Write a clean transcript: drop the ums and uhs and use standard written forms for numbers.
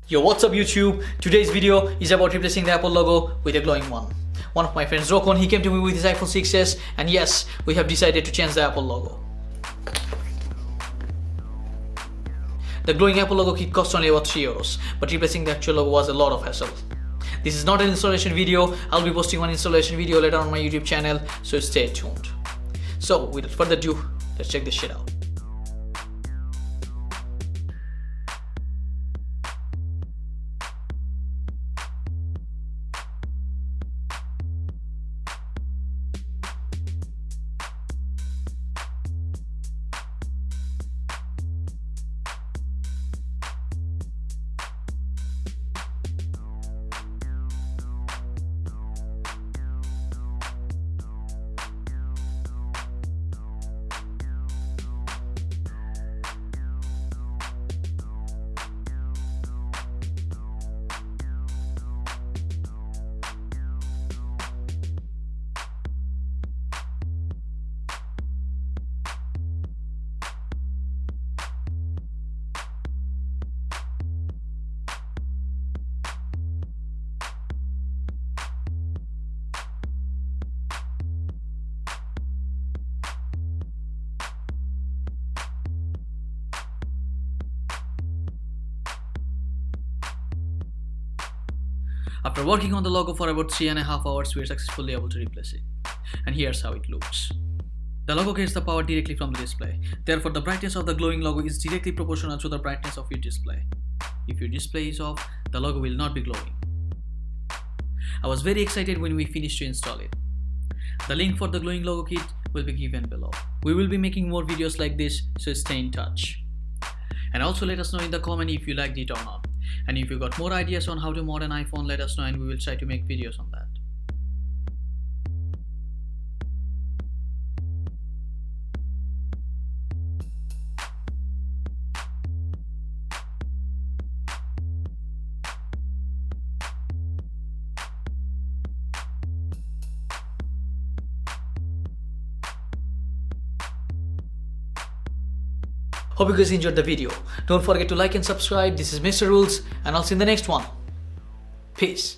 Yo, what's up YouTube? Today's video is about replacing the Apple logo with a glowing one. One of my friends, Rokon, he came to me with his iPhone 6s, and yes, we have decided to change the Apple logo. The glowing Apple logo kit cost only about €3, but replacing the actual logo was a lot of hassle. This is not an installation video. I'll be posting one installation video later on my YouTube channel, so stay tuned. So without further ado, let's check this shit out. After working on the logo for about 3.5 hours, we are successfully able to replace it. And here's how it looks. The logo gets the power directly from the display. Therefore, the brightness of the glowing logo is directly proportional to the brightness of your display. If your display is off, the logo will not be glowing. I was very excited when we finished to install it. The link for the glowing logo kit will be given below. We will be making more videos like this, so stay in touch. And also let us know in the comment if you liked it or not. And if you got more ideas on how to mod an iPhone, let us know and we will try to make videos on that. Hope you guys enjoyed the video. Don't forget to like and subscribe. This is Mr. Rules, and I'll see you in the next one. Peace.